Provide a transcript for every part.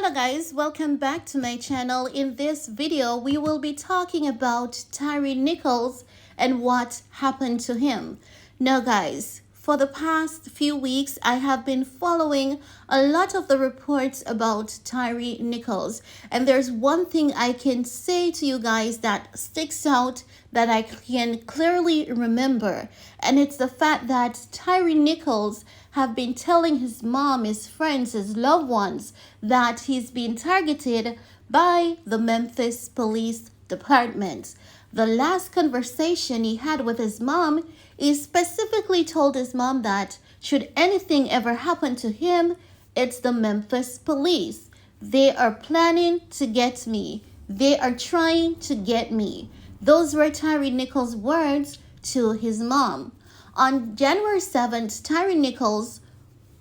Hello guys, welcome back to my channel. In this video, we will be talking about Tyre Nichols and what happened to him. Now guys, for the past few weeks, I have been following a lot of the reports about Tyre Nichols. And there's one thing I can say to you guys that sticks out that I can clearly remember. And it's the fact that Tyre Nichols have been telling his mom, his friends, his loved ones that he's been targeted by the Memphis Police Department. The last conversation he had with his mom, he specifically told his mom that should anything ever happen to him, it's the Memphis Police. They are planning to get me. They are trying to get me. Those were Tyre Nichols' words to his mom. On January 7th, Tyre Nichols,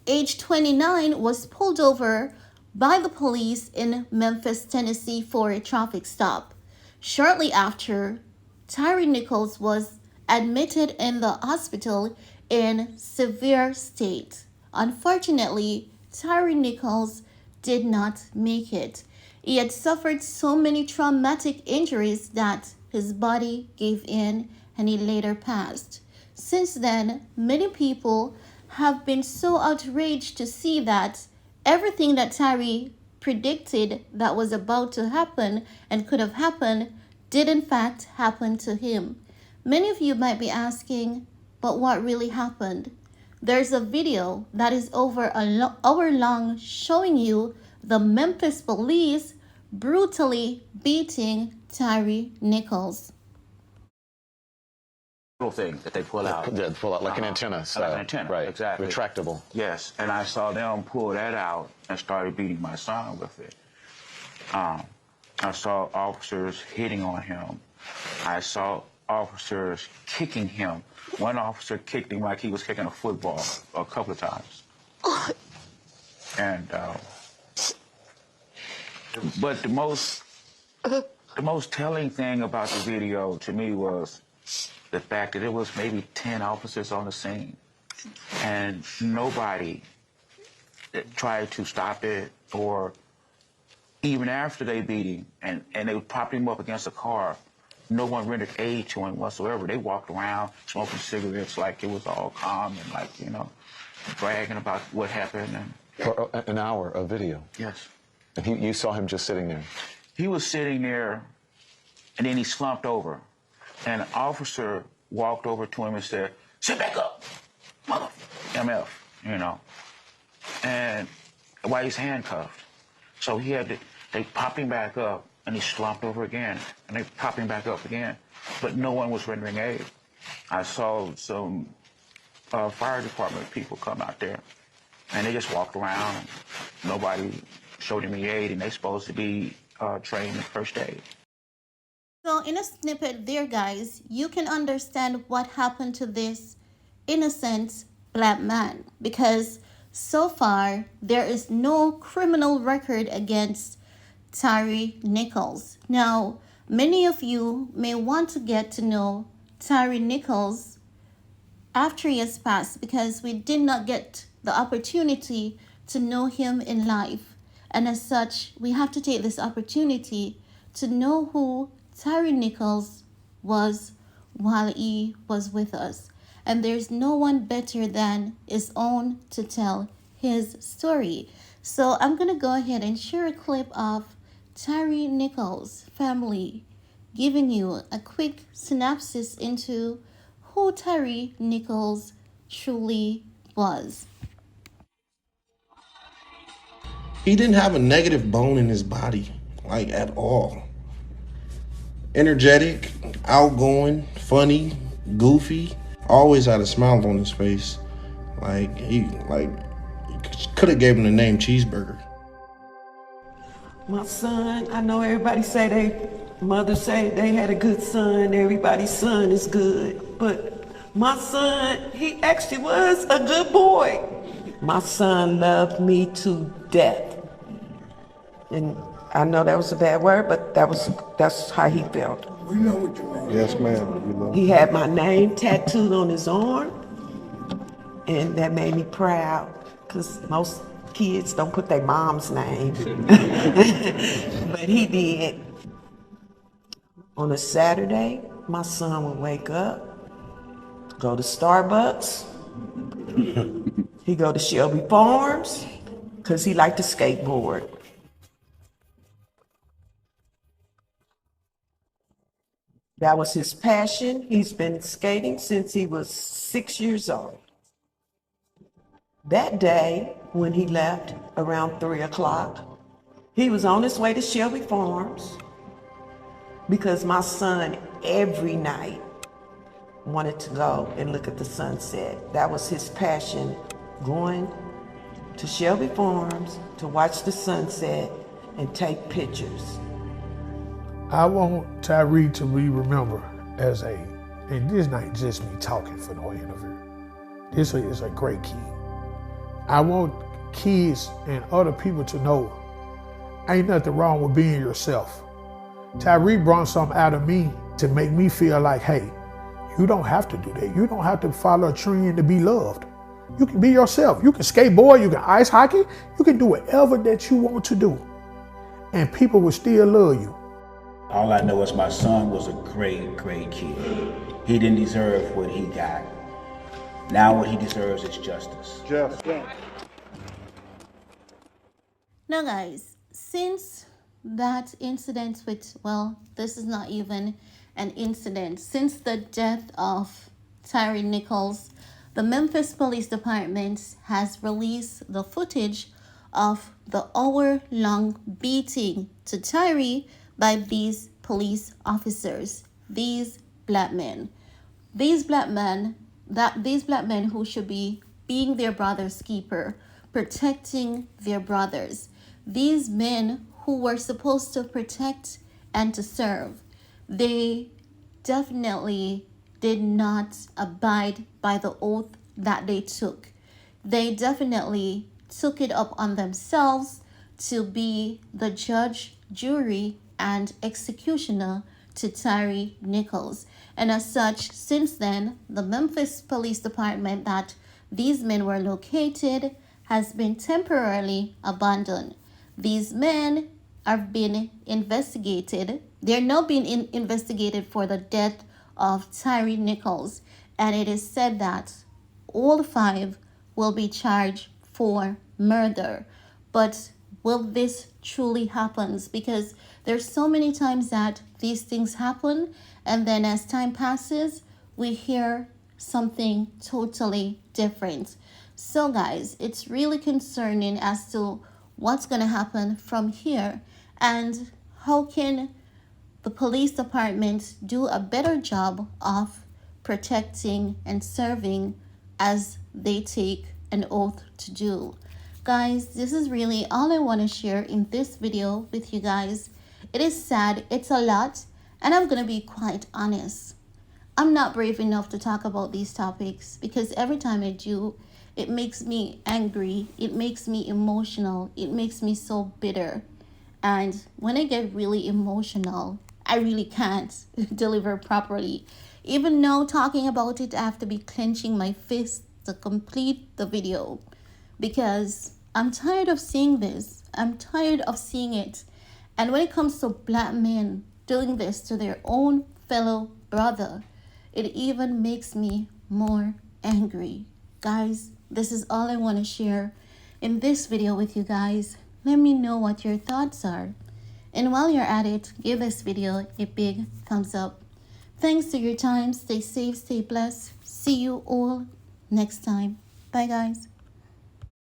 age 29, was pulled over by the police in Memphis, Tennessee for a traffic stop. Shortly after, Tyre Nichols was admitted in the hospital in severe state. Unfortunately, Tyre Nichols did not make it. He had suffered so many traumatic injuries that his body gave in and he later passed. Since then, many people have been so outraged to see that everything that Tyre predicted that was about to happen and could have happened did in fact happen to him. Many of you might be asking, but what really happened? There's a video that is over an hour long showing you the Memphis police brutally beating Tyre Nichols. Thing that they pull out. Yeah, pull out like an antenna. Like an antenna, right? Exactly. Retractable. Yes, and I saw them pull that out and started beating my son with it. I saw officers hitting on him. I saw officers kicking him. One officer kicked him like he was kicking a football a couple of times. And but the most telling thing about the video to me was the fact that it was maybe 10 officers on the scene, and nobody tried to stop it, or even after they beat him and they propped him up against a car, no one rendered aid to him whatsoever. They walked around smoking cigarettes like it was all calm and like, you know, bragging about what happened. And for an hour of video. Yes. And you saw him just sitting there. He was sitting there, and then he slumped over. And an officer walked over to him and said, "Sit back up, mother MF," you know. And while he's handcuffed. So they popped him back up, and he slumped over again. And they popped him back up again. But no one was rendering aid. I saw some fire department people come out there, and they just walked around, and nobody showed him any aid, and they're supposed to be trained in first aid. So in a snippet there, guys, you can understand what happened to this innocent black man, because so far there is no criminal record against Tyre Nichols. Now, many of you may want to get to know Tyre Nichols after he has passed, because we did not get the opportunity to know him in life. And as such, we have to take this opportunity to know who Tyre Nichols was while he was with us. And there's no one better than his own to tell his story. So I'm going to go ahead and share a clip of Tyre Nichols' family giving you a quick synopsis into who Tyre Nichols truly was. He didn't have a negative bone in his body, like at all. Energetic, outgoing, funny, goofy, always had a smile on his face. He could have gave him the name Cheeseburger. My son, I know everybody say mothers say they had a good son, everybody's son is good, but my son, he actually was a good boy. My son loved me to death. And I know that was a bad word, but that's how he felt. We know what you mean. Yes, ma'am. We know. He had my name tattooed on his arm, and that made me proud, because most kids don't put their mom's name. But he did. On a Saturday, my son would wake up, go to Starbucks. He go to Shelby Farms, because he liked to skateboard. That was his passion. He's been skating since he was 6 years old. That day, when he left around 3 o'clock, he was on his way to Shelby Farms because my son every night wanted to go and look at the sunset. That was his passion, going to Shelby Farms to watch the sunset and take pictures. I want Tyre to be remembered as and this not just me talking for no interview. This is a great kid. I want kids and other people to know ain't nothing wrong with being yourself. Tyre brought something out of me to make me feel like, hey, you don't have to do that. You don't have to follow a trend to be loved. You can be yourself. You can skateboard, you can ice hockey, you can do whatever that you want to do. And people will still love you. All I know is my son was a great, great kid. He didn't deserve what he got. Now what he deserves is justice. Now guys, since that incident with, well, this is not even an incident. Since the death of Tyre Nichols, the Memphis Police Department has released the footage of the hour-long beating to Tyre by these police officers, these black men. These black men who should be being their brother's keeper, protecting their brothers. These men who were supposed to protect and to serve, they definitely did not abide by the oath that they took. They definitely took it up on themselves to be the judge, jury, and executioner to Tyre Nichols. And as such, since then, the Memphis Police Department that these men were located has been temporarily abandoned. These men have been investigated. They're now being investigated for the death of Tyre Nichols. And it is said that all 5 will be charged for murder. But will this truly happen? Because there's so many times that these things happen, and then as time passes, we hear something totally different. So guys, it's really concerning as to what's going to happen from here, and how can the police department do a better job of protecting and serving as they take an oath to do. Guys, this is really all I want to share in this video with you guys. It is sad, it's a lot, and I'm going to be quite honest. I'm not brave enough to talk about these topics because every time I do, it makes me angry, it makes me emotional, it makes me so bitter. And when I get really emotional, I really can't deliver properly. Even now, talking about it, I have to be clenching my fist to complete the video because I'm tired of seeing this. I'm tired of seeing it. And when it comes to black men doing this to their own fellow brother, it even makes me more angry. Guys, this is all I want to share in this video with you guys. Let me know what your thoughts are. And while you're at it, give this video a big thumbs up. Thanks for your time. Stay safe, stay blessed. See you all next time. Bye, guys.